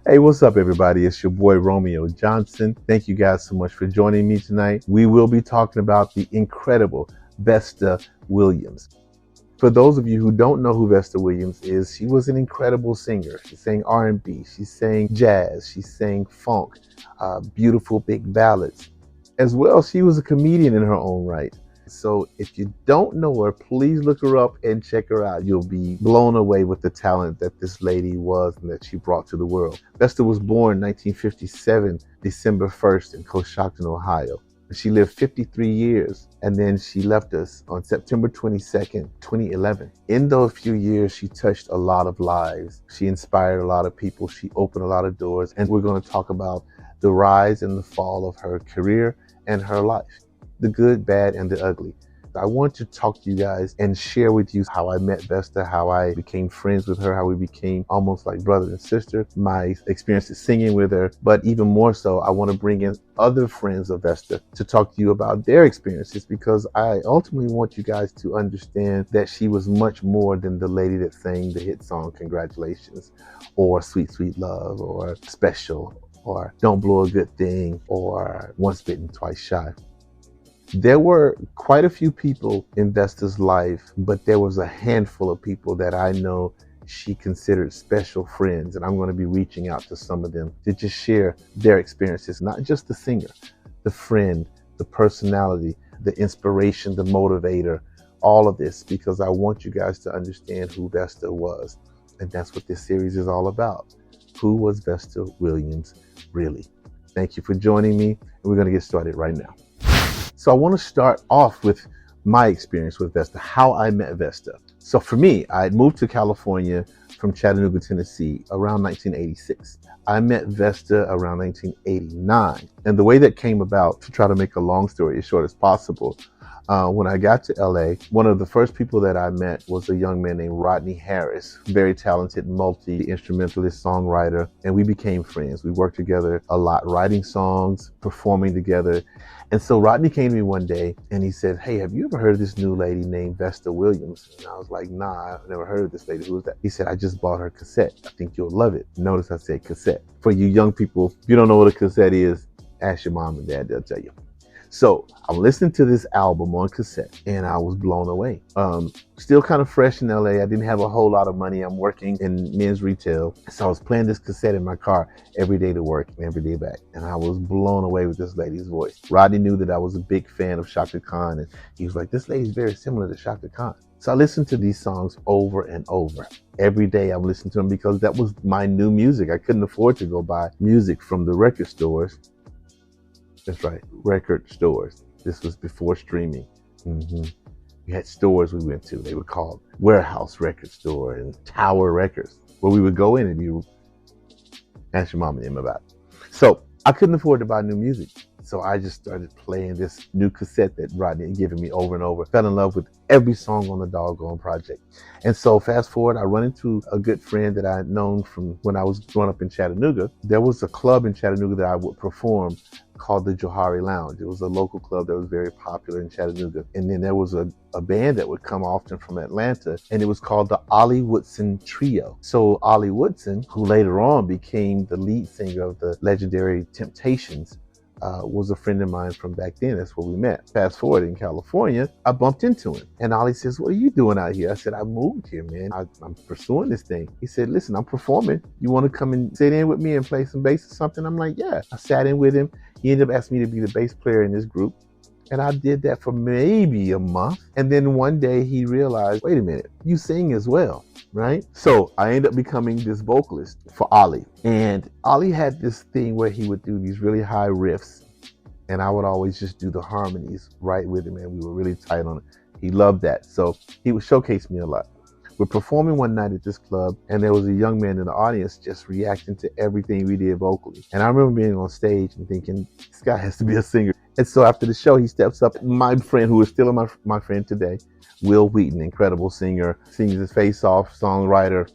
Hey, what's up, everybody? It's your boy Romeo Johnson. Thank you guys so much for joining me tonight. We will be talking about the incredible Vesta Williams. For those of you who don't know who Vesta Williams is, she was an incredible singer. She sang R&B, she sang jazz, she sang funk, beautiful big ballads. As well, she was a comedian in her own right. So if you don't know her, please look her up and check her out. You'll be blown away with the talent that this lady was and that she brought to the world. Vesta was born 1957, December 1st in Coshocton, Ohio. She lived 53 years, and then she left us on September 22nd, 2011. In those few years, she touched a lot of lives. She inspired a lot of people. She opened a lot of doors, and we're going to talk about the rise and the fall of her career and her life. The good, bad, and the ugly. I want to talk to you guys and share with you how I met Vesta, how I became friends with her, how we became almost like brother and sister, my experiences singing with her. But even more so, I want to bring in other friends of Vesta to talk to you about their experiences, because I ultimately want you guys to understand that she was much more than the lady that sang the hit song Congratulations, or Sweet Sweet Love, or Special, or Don't Blow a Good Thing, or Once Bitten, Twice Shy. There were quite a few people in Vesta's life, but there was a handful of people that I know she considered special friends, and I'm going to be reaching out to some of them to just share their experiences, not just the singer, the friend, the personality, the inspiration, the motivator, all of this, because I want you guys to understand who Vesta was. And that's what this series is all about. Who was Vesta Williams really? Thank you for joining me, and we're going to get started right now. So I want to start off with my experience with Vesta, how I met Vesta. So for me, I moved to California from Chattanooga, Tennessee around 1986. I met Vesta around 1989. And the way that came about, to try to make a long story as short as possible, when I got to LA, one of the first people that I met was a young man named Rodney Harris, very talented multi-instrumentalist songwriter, and we became friends. We worked together a lot, writing songs, performing together. And so Rodney came to me one day and he said, "Hey, have you ever heard of this new lady named Vesta Williams?" And I was like, "Nah, I've never heard of this lady. Who is that?" He said, "I just bought her cassette. I think you'll love it." Notice I said cassette. For you young people, if you don't know what a cassette is, ask your mom and dad, they'll tell you. So I'm listening to this album on cassette and I was blown away. Still kind of fresh in LA. I didn't have a whole lot of money. I'm working in men's retail. So I was playing this cassette in my car every day to work and every day back. And I was blown away with this lady's voice. Rodney knew that I was a big fan of Chaka Khan. And he was like, "This lady's very similar to Chaka Khan." So I listened to these songs over and over. Every day I'm listening to them because that was my new music. I couldn't afford to go buy music from the record stores. That's right, record stores. This was before streaming. We had stores we went to. They were called Warehouse Record Store and Tower Records, where we would go in and you ask your mom and them about it. So I couldn't afford to buy new music. So I just started playing this new cassette that Rodney had given me over and over. Fell in love with every song on the doggone project. And so fast forward, I run into a good friend that I had known from when I was growing up in Chattanooga. There was a club in Chattanooga that I would perform called the Johari Lounge. It was a local club that was very popular in Chattanooga. And then there was a band that would come often from Atlanta, and it was called the Ollie Woodson Trio. So Ollie Woodson, who later on became the lead singer of the legendary Temptations, was a friend of mine from back then. That's where we met. Fast forward in California, I bumped into him. And Ollie says, "What are you doing out here?" I said, "I moved here, man. I'm pursuing this thing." He said, "Listen, I'm performing. You want to come and sit in with me and play some bass or something?" I'm like, "Yeah." I sat in with him. He ended up asking me to be the bass player in this group. And I did that for maybe a month. And then one day he realized, wait a minute, you sing as well, right? So I ended up becoming this vocalist for Ollie. And Ollie had this thing where he would do these really high riffs. And I would always just do the harmonies right with him. And we were really tight on it. He loved that. So he would showcase me a lot. We're performing one night at this club, and there was a young man in the audience just reacting to everything we did vocally. And I remember being on stage and thinking, this guy has to be a singer. And so after the show, he steps up. My friend, who is still my friend today, Will Wheaton, incredible singer, sings his face off, songwriter.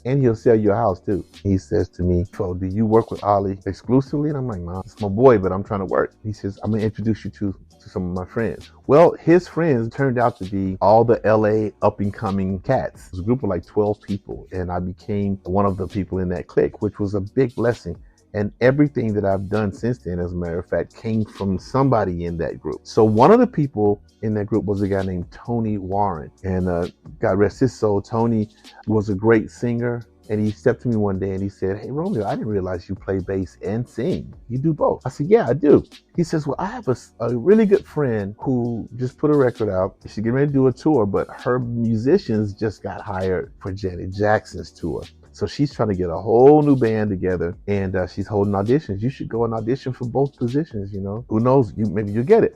and he'll sell you a house too. He says to me, so do you work with Ollie exclusively? And I'm like, nah, it's my boy, but I'm trying to work. He says, I'm gonna introduce you to some of my friends. Well, his friends turned out to be all the LA up and coming cats. It was a group of like 12 people, and I became one of the people in that clique, which was a big blessing. And everything that I've done since then, as a matter of fact, came from somebody in that group. So one of the people in that group was a guy named Tony Warren. And God rest his soul, Tony was a great singer. And he stepped to me one day and he said, hey, Romeo, I didn't realize you play bass and sing. You do both. I said, yeah, I do. He says, well, I have a really good friend who just put a record out. She's getting ready to do a tour, but her musicians just got hired for Janet Jackson's tour. So she's trying to get a whole new band together, and she's holding auditions. You should go and audition for both positions, you know. Who knows? Maybe you'll get it.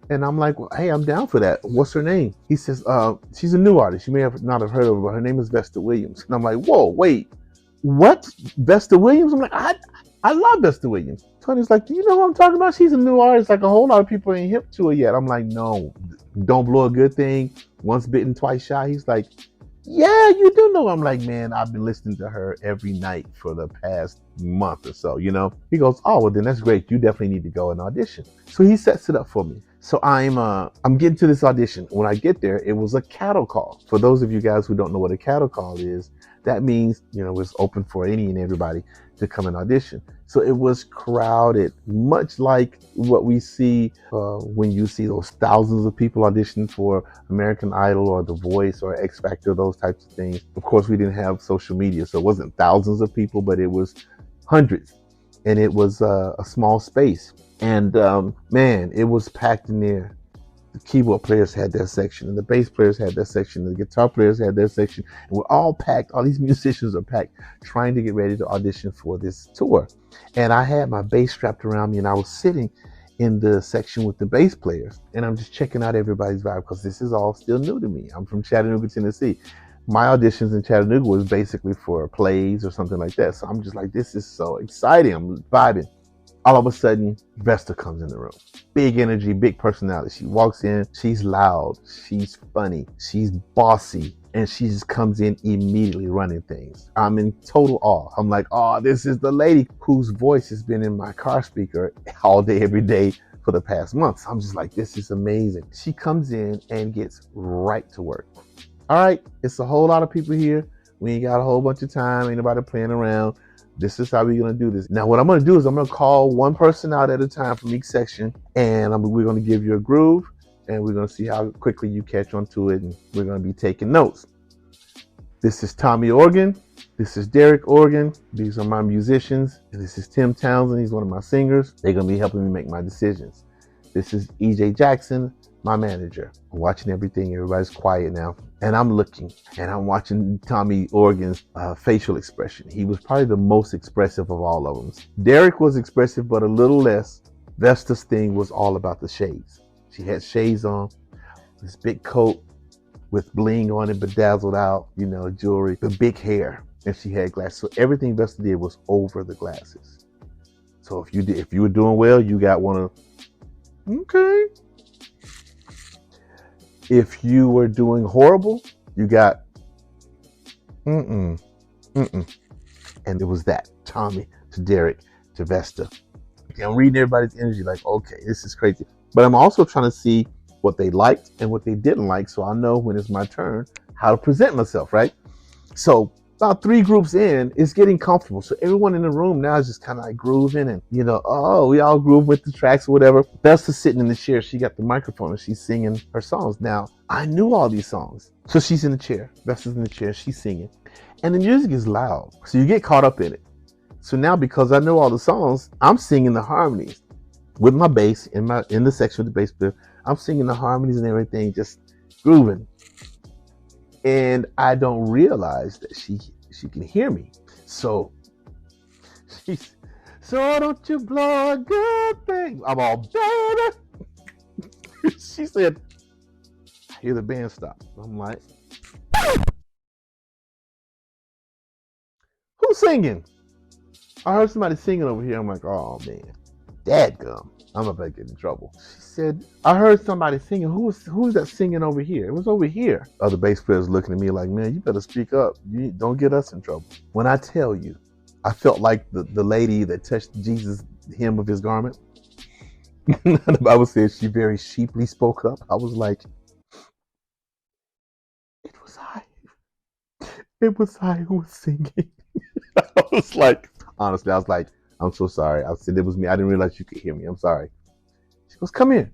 And I'm like, well, hey, I'm down for that. What's her name? He says, she's a new artist. You may not have heard of her, but her name is Vesta Williams. And I'm like, whoa, wait, what? Vesta Williams? I'm like, I love Vesta Williams. Tony's like, do you know what I'm talking about? She's a new artist. Like a whole lot of people ain't hip to her yet. I'm like, no, don't blow a good thing. Once bitten, twice shy. He's like, yeah, you do know. I'm like, man, I've been listening to her every night for the past month or so, you know? He goes, oh, well, then that's great. You definitely need to go and audition. So he sets it up for me. So I'm getting to this audition. When I get there, it was a cattle call. For those of you guys who don't know what a cattle call is, that means, you know, it's open for any and everybody to come and audition. So it was crowded, much like what we see when you see those thousands of people audition for American Idol or The Voice or X Factor, those types of things. Of course, we didn't have social media, so it wasn't thousands of people, but it was hundreds. And it was a small space. And man, it was packed in there. The keyboard players had their section, and the bass players had their section, and the guitar players had their section. And we're all packed. All these musicians are packed, trying to get ready to audition for this tour. And I had my bass strapped around me, and I was sitting in the section with the bass players. And I'm just checking out everybody's vibe, because this is all still new to me. I'm from Chattanooga, Tennessee. My auditions in Chattanooga was basically for plays or something like that. So I'm just like, this is so exciting. I'm vibing. All of a sudden, Vesta comes in the room. Big energy, big personality. She walks in, she's loud, she's funny, she's bossy, and she just comes in immediately running things. I'm in total awe. I'm like, oh, this is the lady whose voice has been in my car speaker all day, every day for the past months. I'm just like, this is amazing. She comes in and gets right to work. All right, it's a whole lot of people here. We ain't got a whole bunch of time. Ain't nobody playing around. This is how we're going to do this. Now, what I'm going to do is I'm going to call one person out at a time from each section, and we're going to give you a groove, and we're going to see how quickly you catch on to it, and we're going to be taking notes. This is Tommy Organ. This is Derek Organ. These are my musicians. And this is Tim Townsend. He's one of my singers. They're going to be helping me make my decisions. This is EJ Jackson, my manager. I'm watching everything. Everybody's quiet now. And I'm looking, and I'm watching Tommy Organ's facial expression. He was probably the most expressive of all of them. Derek was expressive, but a little less. Vesta's thing was all about the shades. She had shades on, this big coat with bling on it, bedazzled out, you know, jewelry, the big hair, and she had glasses. So everything Vesta did was over the glasses. So if you were doing well, you got one of, okay. If you were doing horrible, you got, And it was that, Tommy to Derek to Vesta. I'm reading everybody's energy like, okay, this is crazy. But I'm also trying to see what they liked and what they didn't like, so I know when it's my turn how to present myself, right? So about 3 groups in, it's getting comfortable. So everyone in the room now is just kind of like grooving, and we all groove with the tracks or whatever. Vesta's sitting in the chair. She got the microphone and she's singing her songs. Now, I knew all these songs. So she's in the chair. Vesta's in the chair. She's singing. And the music is loud. So you get caught up in it. So now, because I know all the songs, I'm singing the harmonies with my bass in the section with the bass player. I'm singing the harmonies and everything, just grooving. And I don't realize that she can hear me. So she's, so don't you blow a good thing. I'm all, baby. She said, I hear the band stop. I'm like, who's singing? I heard somebody singing over here. I'm like, oh man, dadgum. I'm about to get in trouble. She said, I heard somebody singing. Who's that singing over here? It was over here. Other bass players looking at me like, man, you better speak up. You don't get us in trouble. When I tell you, I felt like the lady that touched Jesus' hem of his garment. The Bible says she very sheeply spoke up. I was like, it was I. It was I who was singing. I was like, honestly, I was like, I'm so sorry. I said, it was me. I didn't realize you could hear me. I'm sorry. She goes, come here.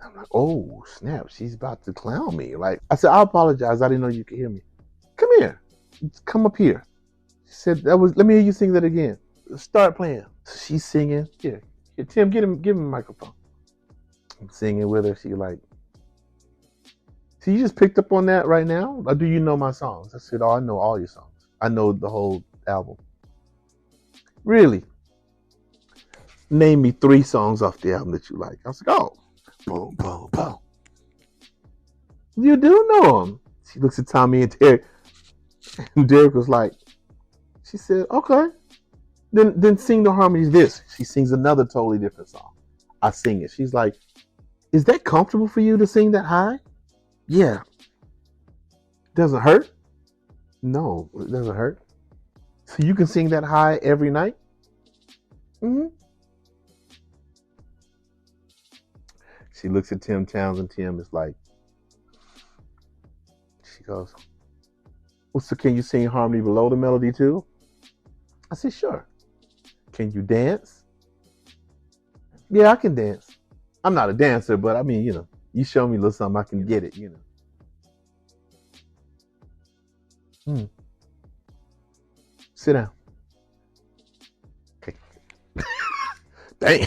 I'm like, oh, snap. She's about to clown me. Like, I said, I apologize. I didn't know you could hear me. Come here. Come up here. She said, let me hear you sing that again. Start playing. So she's singing. Here, Tim, give him a microphone. I'm singing with her. She like, so you just picked up on that right now? Or do you know my songs? I said, oh, I know all your songs. I know the whole album. Really? Name me 3 songs off the album that you like. I was like, oh, boom, boom, boom. You do know them. She looks at Tommy and Derek. And Derek was like, she said, okay. Then sing the harmonies this. She sings another totally different song. I sing it. She's like, is that comfortable for you to sing that high? Yeah. Doesn't hurt? No, it doesn't hurt. So you can sing that high every night? Mm-hmm. She looks at Tim Townsend. Tim is like, she goes, well, so can you sing harmony below the melody too? I said, sure. Can you dance? Yeah, I can dance. I'm not a dancer, but I mean, you show me a little something, I can get it, Sit down. Okay. Damn.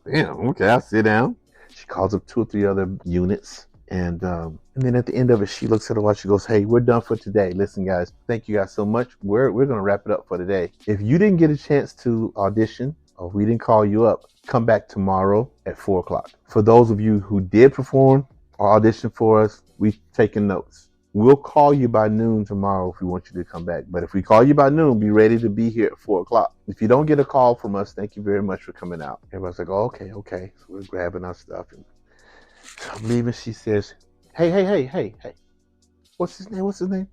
Damn. Okay, I'll sit down. She calls up 2 or 3 other units. And then at the end of it, she looks at her watch. She goes, hey, we're done for today. Listen, guys, thank you guys so much. We're going to wrap it up for today. If you didn't get a chance to audition, or if we didn't call you up, come back tomorrow at 4 o'clock. For those of you who did perform or audition for us, we've taken notes. We'll call you by noon tomorrow if we want you to come back. But if we call you by noon, be ready to be here at 4 o'clock. If you don't get a call from us, thank you very much for coming out. Everybody's like, oh, okay. So we're grabbing our stuff. And so I'm leaving. She says, hey. What's his name?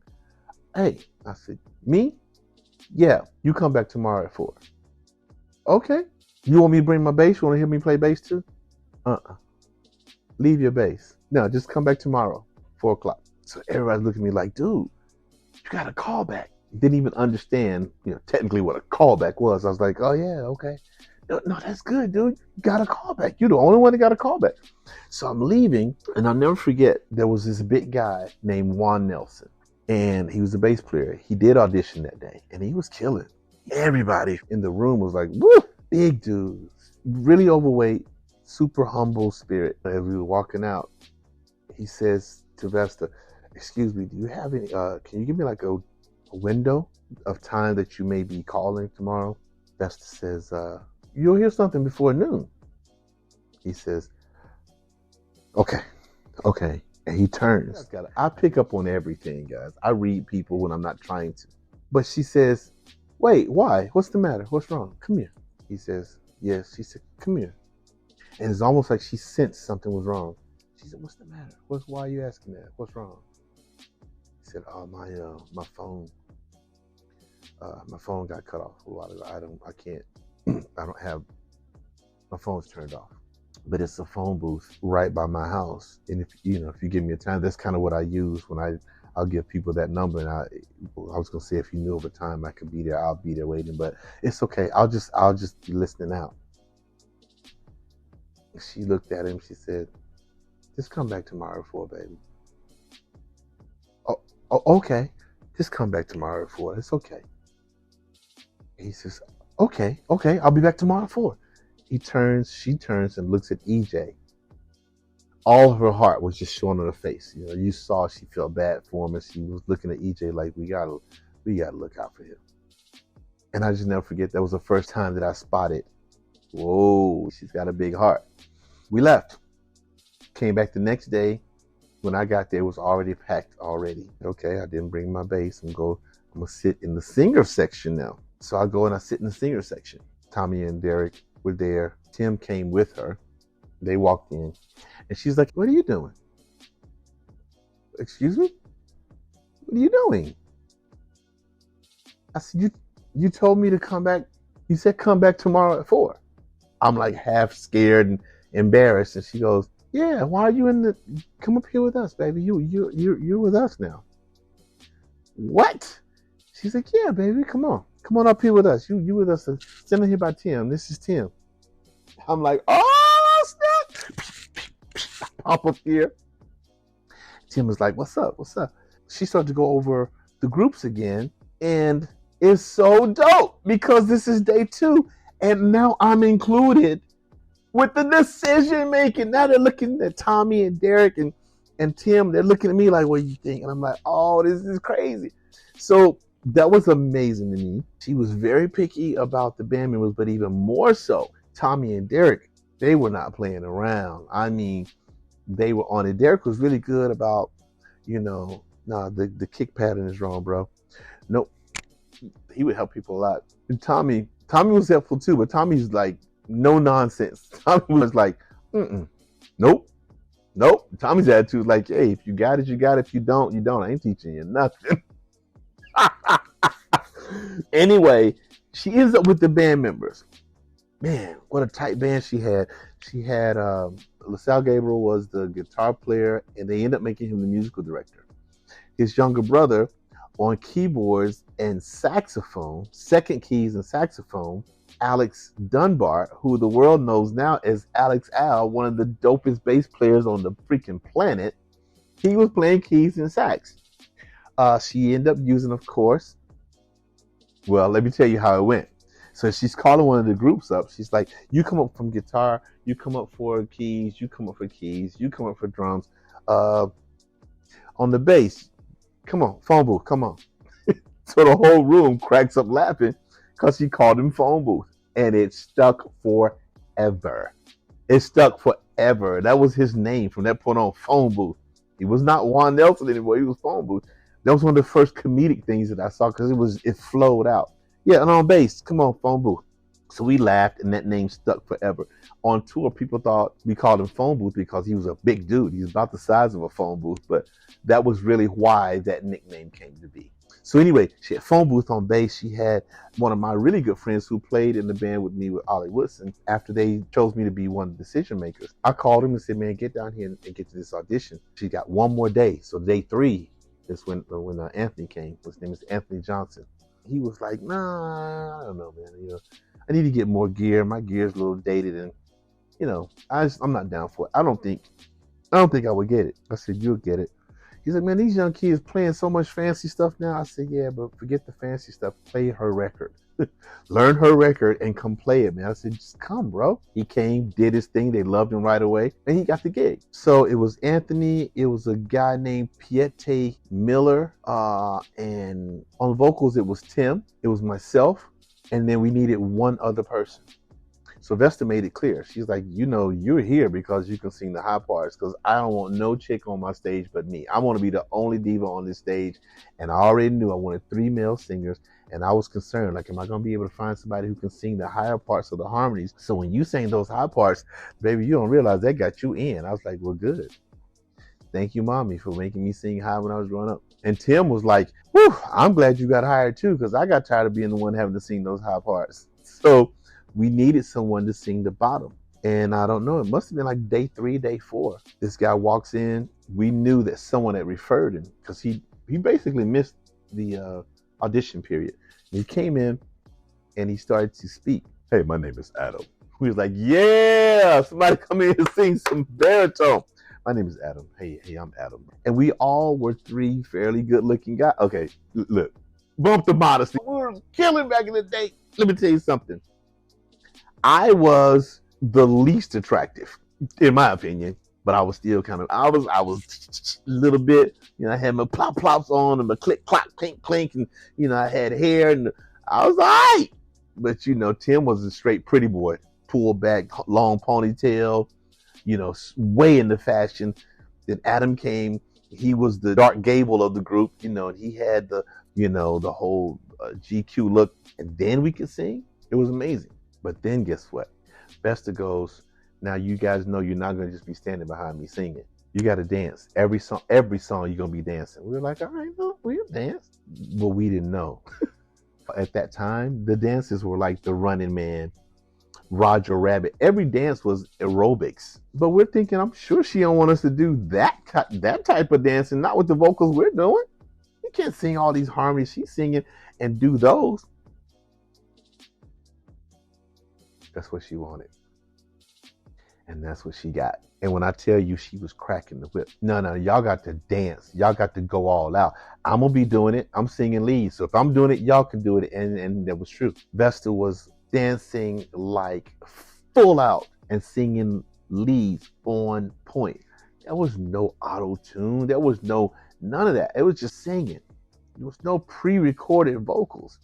Hey. I said, me? Yeah, you come back tomorrow at 4. Okay. You want me to bring my bass? You want to hear me play bass too? Leave your bass. No, just come back tomorrow, 4 o'clock. So everybody's looking at me like, dude, you got a callback. Didn't even understand, technically what a callback was. I was like, oh yeah, okay. No, that's good, dude. You got a callback. You're the only one that got a callback. So I'm leaving, and I'll never forget, there was this big guy named Juan Nelson, and he was a bass player. He did audition that day, and he was killing. Everybody in the room was like, woo, big dude, really overweight, super humble spirit. As we were walking out, he says to Vesta, excuse me, do you have any, can you give me like a window of time that you may be calling tomorrow? Vesta says, you'll hear something before noon. He says, okay. And he turns. I pick up on everything, guys. I read people when I'm not trying to. But she says, wait, why? What's the matter? What's wrong? Come here. He says, yes. She said, come here. And it's almost like she sensed something was wrong. She said, what's the matter? Why are you asking that? What's wrong? He said, oh, my phone got cut off a while ago. I don't have, my phone's turned off. But it's a phone booth right by my house. And if you give me a time, that's kind of what I use when I'll give people that number. And I was gonna say, if you knew over time I could be there, I'll be there waiting. But it's okay. I'll just be listening out. She looked at him. She said, just come back tomorrow at 4, baby. Oh, okay. Just come back tomorrow at 4. It's okay. He says, okay. I'll be back tomorrow at 4. She turns and looks at EJ. All of her heart was just showing on her face. You saw she felt bad for him, and she was looking at EJ like, we gotta look out for him. And I just never forget, that was the first time that I spotted, whoa, she's got a big heart. We left. Came back the next day. When I got there, it was already packed already. Okay, I didn't bring my bass. I'm gonna sit in the singer section now. So I go and I sit in the singer section. Tommy and Derek were there. Tim came with her. They walked in, and she's like, "What are you doing?" "Excuse me? What are you doing?" I said, You told me to come back. You said come back tomorrow at 4. I'm like half scared and embarrassed, and she goes, "Yeah, why are you in the? Come up here with us, baby. You're with us now." "What?" She's like, "Yeah, baby, come on up here with us. You with us? Sitting here by Tim. This is Tim." I'm like, "Oh snap!" Pop up here. Tim was like, "What's up? What's up?" She started to go over the groups again, and it's so dope because this is day 2, and now I'm included with the decision making. Now they're looking at Tommy and Derek and Tim. They're looking at me like, "What do you think?" And I'm like, "Oh, this is crazy." So that was amazing to me. She was very picky about the band members, but even more so, Tommy and Derek, they were not playing around. I mean, they were on it. Derek was really good about, the kick pattern is wrong, bro. Nope. He would help people a lot. And Tommy was helpful too, but Tommy's like no nonsense. Tommy was like, nope. Tommy's attitude was like, "Hey, if you got it, you got it. If you don't, you don't. I ain't teaching you nothing." Anyway, she ends up with the band members. Man, what a tight band she had. She had LaSalle Gabriel was the guitar player, and they ended up making him the musical director. His younger brother on keyboards and saxophone, second keys and saxophone, Alex Dunbar, who the world knows now as Alex Al, one of the dopest bass players on the freaking planet. He was playing keys and sax. She ended up using, of course, well, let me tell you how it went. So she's calling one of the groups up. She's like, "You come up from guitar, you come up for keys, you come up for keys, you come up for drums. On the bass, come on, phone booth, come on." So the whole room cracks up laughing because she called him phone booth. And it stuck forever. It stuck forever. That was his name from that point on, phone booth. He was not Juan Nelson anymore. He was phone booth. That was one of the first comedic things that I saw because it flowed out. "Yeah, and on bass, come on, phone booth." So we laughed, and that name stuck forever. On tour, people thought we called him phone booth because he was a big dude. He was about the size of a phone booth, but that was really why that nickname came to be. So anyway, she had phone booth on bass. She had one of my really good friends who played in the band with me with Ollie Woodson. After they chose me to be one of the decision makers, I called him and said, "Man, get down here and get to this audition." She got one more day. So day 3 is when Anthony came. His name is Anthony Johnson. He was like, "Nah, I don't know, man. I need to get more gear. My gear's a little dated, and I'm not down for it. I don't think I would get it." I said, "You'll get it." He's like, "Man, these young kids playing so much fancy stuff now." I said, "Yeah, but forget the fancy stuff. Play her record. Learn her record and come play it, man." I said, "Just come, bro." He came, did his thing. They loved him right away, and he got the gig. So it was Anthony. It was a guy named Pt.1 Miller, and on vocals it was Tim. It was myself, and then we needed one other person. So Vesta made it clear. She's like, "You're here because you can sing the high parts, because I don't want no chick on my stage but me. I want to be the only diva on this stage." And I already knew I wanted 3 male singers, and I was concerned, like, am I going to be able to find somebody who can sing the higher parts of the harmonies? So when you sing those high parts, baby, you don't realize that got you in. I was like, "Well, good. Thank you, mommy, for making me sing high when I was growing up." And Tim was like, "Whew, I'm glad you got hired too, because I got tired of being the one having to sing those high parts." So we needed someone to sing the bottom. And I don't know, it must have been like day 3, day 4. This guy walks in. We knew that someone had referred him because he basically missed the audition period. He came in and he started to speak. "Hey, my name is Adam." We was like, "Yeah, somebody come in and sing some baritone." "My name is Adam. Hey, I'm Adam." And we all were 3 fairly good looking guys. Okay, look, bump the modesty. We were killing back in the day. Let me tell you something. I was the least attractive, in my opinion, but I was still I was a little bit, I had my plop plops on and my click clock clink clink, and I had hair, and I was all right. But Tim was a straight pretty boy, pulled back, long ponytail, way into fashion. Then Adam came. He was the Dark Gable of the group, and he had the the whole GQ look, and then we could sing. It was amazing. But then guess what? Vesta goes, now you guys know you're not going to just be standing behind me singing. You got to dance. Every song you're going to be dancing. We were like, all right, well, we'll dance. But we didn't know. At that time, the dances were like the Running Man, Roger Rabbit. Every dance was aerobics. But we're thinking, I'm sure she don't want us to do that type of dancing, not with the vocals we're doing. You can't sing all these harmonies she's singing and do those. That's what she wanted. And that's what she got. And when I tell you she was cracking the whip, no, y'all got to dance. Y'all got to go all out. I'm going to be doing it. I'm singing leads. So if I'm doing it, y'all can do it. And that was true. Vesta was dancing like full out and singing leads on point. There was no auto-tune. There was none of that. It was just singing. There was no pre-recorded vocals.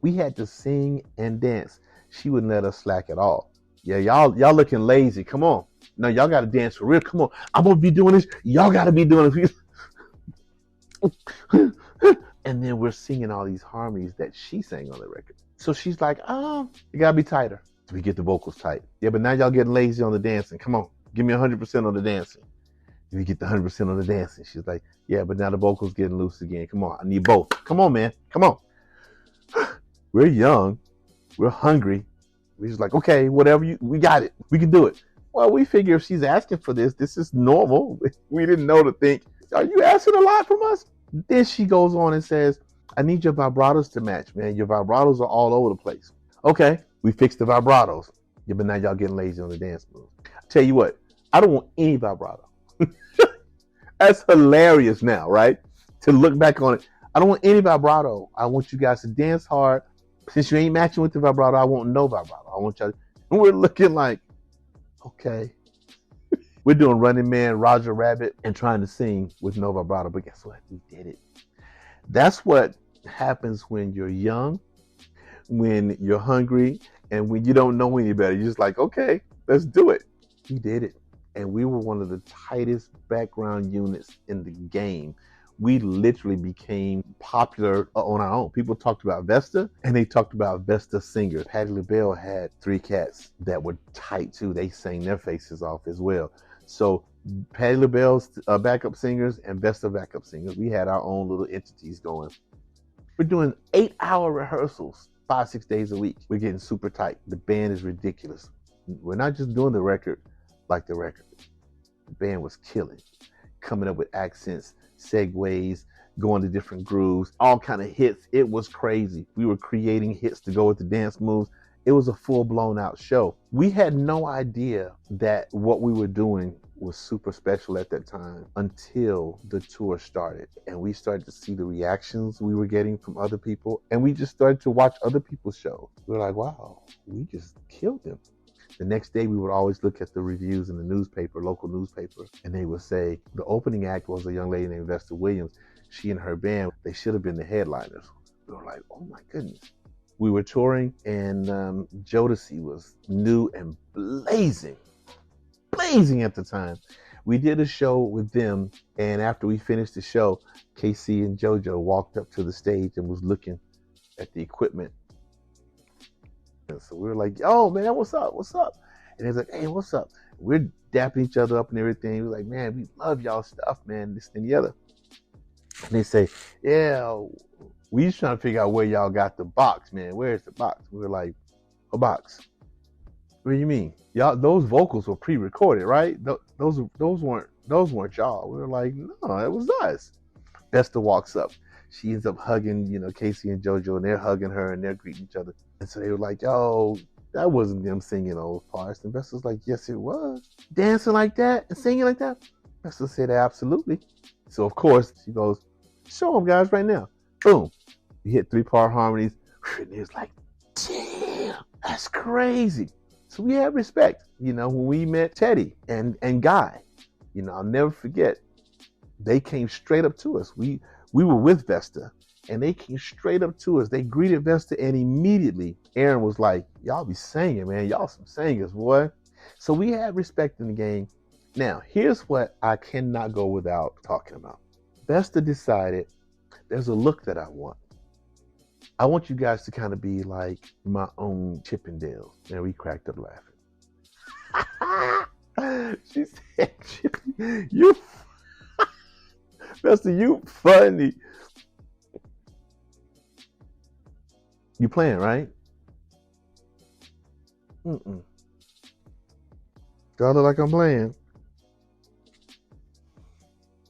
We had to sing and dance. She wouldn't let us slack at all. Yeah, y'all looking lazy. Come on. No, y'all got to dance for real. Come on. I'm going to be doing this. Y'all got to be doing this. And then we're singing all these harmonies that she sang on the record. So she's like, you got to be tighter. So we get the vocals tight. Yeah, but now y'all getting lazy on the dancing. Come on. Give me 100% on the dancing. We get the 100% on the dancing. She's like, yeah, but now the vocals getting loose again. Come on. I need both. Come on, man. Come on. We're young. We're hungry. We're just like, okay, whatever we got it. We can do it. Well, we figure if she's asking for this is normal. We didn't know to think, are you asking a lot from us? Then she goes on and says, I need your vibratos to match, man. Your vibratos are all over the place. Okay, we fixed the vibratos. Yeah, but now y'all getting lazy on the dance move. I tell you what, I don't want any vibrato. That's hilarious now, right? To look back on it. I don't want any vibrato. I want you guys to dance hard. Since you ain't matching with the vibrato, I want no vibrato. I want y'all. And we're looking like, okay. We're doing Running Man, Roger Rabbit, and trying to sing with no vibrato. But guess what? We did it. That's what happens when you're young, when you're hungry, and when you don't know any better. You're just like, okay, let's do it. We did it. And we were one of the tightest background units in the game. We literally became popular on our own. People talked about Vesta, and they talked about Vesta singers. Patti LaBelle had 3 cats that were tight too. They sang their faces off as well. So Patti LaBelle's backup singers and Vesta backup singers, we had our own little entities going. We're doing 8-hour rehearsals, 5-6 days a week. We're getting super tight. The band is ridiculous. We're not just doing the record like the record. The band was killing, coming up with accents, segues, going to different grooves, all kind of hits. It was crazy. We were creating hits to go with the dance moves. It was a full blown out show. We had no idea that what we were doing was super special at that time until the tour started. And we started to see the reactions we were getting from other people. And we just started to watch other people's shows. We were like, wow, we just killed them. The next day, we would always look at the reviews in the newspaper, local newspaper, and they would say the opening act was a young lady named Vesta Williams. She and her band, they should have been the headliners. We were like, oh my goodness. We were touring, and Jodeci was new and blazing at the time. We did a show with them, and after we finished the show, KC and JoJo walked up to the stage and was looking at the equipment. And so we were like, oh man, what's up? And they're like, hey, what's up? We're dapping each other up and everything. We're like, man, we love y'all stuff, man, this and the other. And they say, yeah, we just trying to figure out where y'all got the box, man. Where's the box? We were like, a box? What do you mean? Y'all, those vocals were pre-recorded, right? Those weren't y'all. We were like, no, it was us. Vesta walks up. She ends up hugging, Casey and JoJo, and they're hugging her and they're greeting each other. And so they were like, yo, that wasn't them singing those parts. And Vesta's like, yes, it was. Dancing like that and singing like that? Vesta said, absolutely. So, of course, she goes, show them guys right now. Boom. We hit 3-part harmonies. And it was like, damn, that's crazy. So we had respect. When we met Teddy and Guy, I'll never forget, they came straight up to us. We were with Vesta, and they came straight up to us. They greeted Vesta, and immediately Aaron was like, y'all be singing, man. Y'all some singers, boy. So we had respect in the game. Now, here's what I cannot go without talking about. Vesta decided there's a look that I want. I want you guys to kind of be like my own Chippendales. And we cracked up laughing. She said, "You, Vesta, you funny. You playing, right? Mm-mm. Do I look like I'm playing?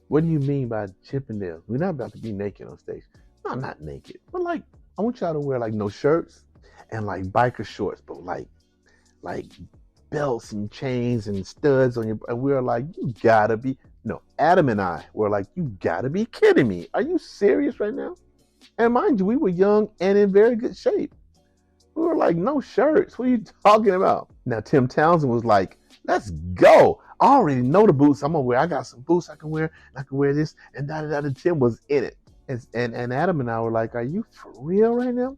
What do you mean by Chippendales? We're not about to be naked on stage. No, I'm not naked, but like I want y'all to wear like no shirts and like biker shorts, but like belts and chains and studs on your. And we were like, you gotta be. No, Adam and I were like, you gotta be kidding me. Are you serious right now? And mind you, we were young and in very good shape. We were like, no shirts. What are you talking about? Now Tim Townsend was like, let's go. I already know the boots I'm gonna wear. I got some boots I can wear. And I can wear this. And da da da. Tim was in it. And Adam and I were like, are you for real right now?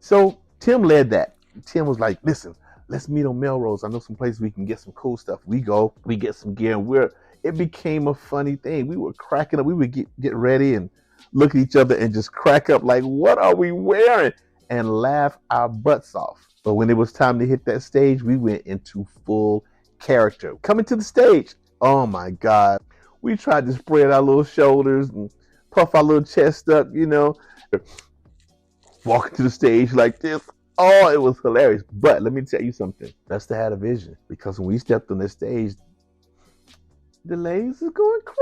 So Tim led that. Tim was like, listen, let's meet on Melrose. I know some places we can get some cool stuff. We go, we get some gear, and it became a funny thing. We were cracking up. We would get ready and look at each other and just crack up like, what are we wearing? And laugh our butts off. But when it was time to hit that stage, we went into full character. Coming to the stage, oh my God. We tried to spread our little shoulders and puff our little chest up, you know, walking to the stage like this. Oh, it was hilarious. But let me tell you something. Vesta had a vision, because when we stepped on the stage, the ladies was going crazy.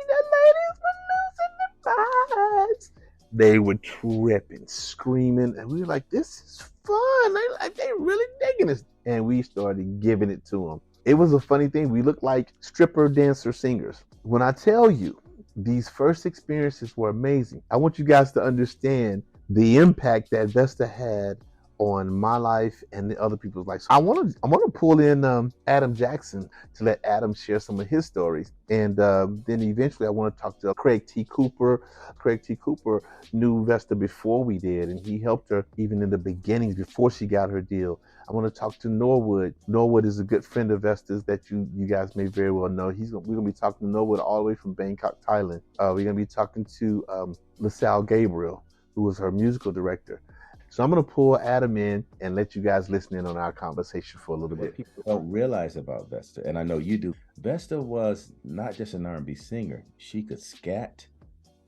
The ladies were losing their minds. They were tripping, screaming, and we were like, this is fun. They really digging this. And we started giving it to them. It was a funny thing. We looked like stripper, dancer, singers. When I tell you, these first experiences were amazing. I want you guys to understand the impact that Vesta had on my life and the other people's lives. I want to pull in Adam Jackson to let Adam share some of his stories, and then eventually I want to talk to Craig T. Cooper. Craig T. Cooper knew Vesta before we did, and he helped her even in the beginnings before she got her deal. I want to talk to Norwood. Norwood is a good friend of Vesta's that you guys may very well know. We're going to be talking to Norwood all the way from Bangkok, Thailand. We're going to be talking to LaSalle Gabriel, who was her musical director. So I'm going to pull Adam in and let you guys listen in on our conversation for a little bit. What people don't realize about Vesta, and I know you do, Vesta was not just an R&B singer. She could scat.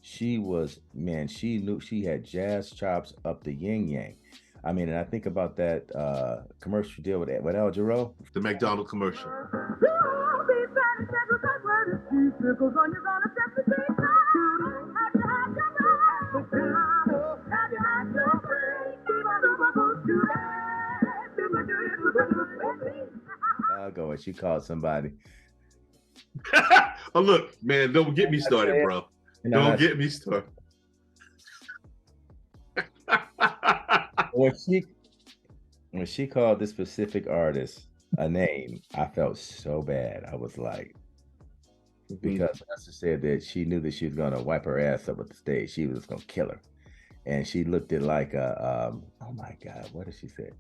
She was, man, she knew she had jazz chops up the yin-yang. I mean, and I think about that commercial she did with Al Jarreau. The McDonald's commercial. I'll go and she called somebody. Oh, look, man, don't get me started, bro. Don't get me started. When she called this specific artist a name, I felt so bad. I was like, because Vesta said that she knew that she was gonna wipe her ass up at the stage. She was gonna kill her, and she looked at like a oh my God, what did she say?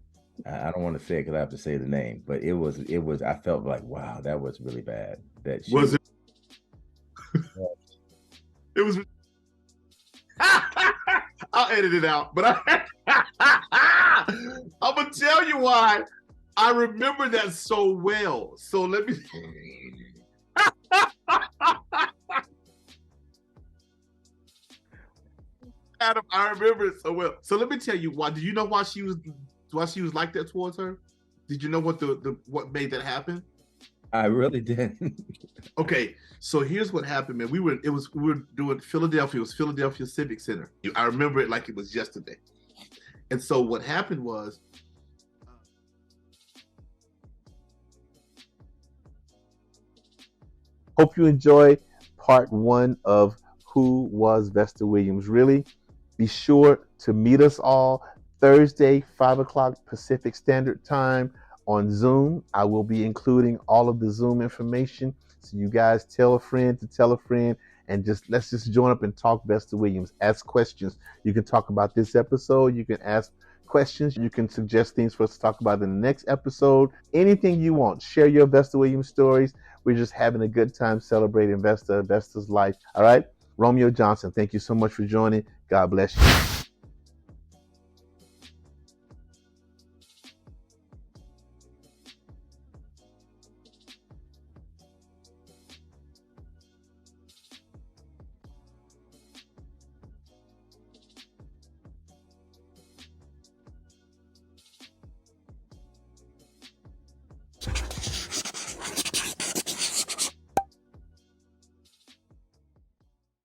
I don't want to say it because I have to say the name, but it was. I felt like, wow, that was really bad. That she was it. It was. I'll edit it out, but I'm gonna tell you why I remember that so well. So let me. Adam, I remember it so well. So let me tell you why. Do you know why she was like that towards her? Did you know what what made that happen? I really didn't. Okay, so here's what happened, man. We were doing Philadelphia. It was Philadelphia Civic Center. I remember it like it was yesterday. And so what happened was, hope you enjoy part 1 of Who Was Vesta Williams. Really, be sure to meet us all Thursday, 5 o'clock Pacific Standard Time on Zoom. I will be including all of the Zoom information. So you guys tell a friend to tell a friend, and let's just join up and talk Vesta Williams. Ask questions. You can talk about this episode. You can ask questions. You can suggest things for us to talk about in the next episode. Anything you want. Share your Vesta Williams stories. We're just having a good time celebrating Vesta's life. All right? Romeo Johnson, thank you so much for joining. God bless you.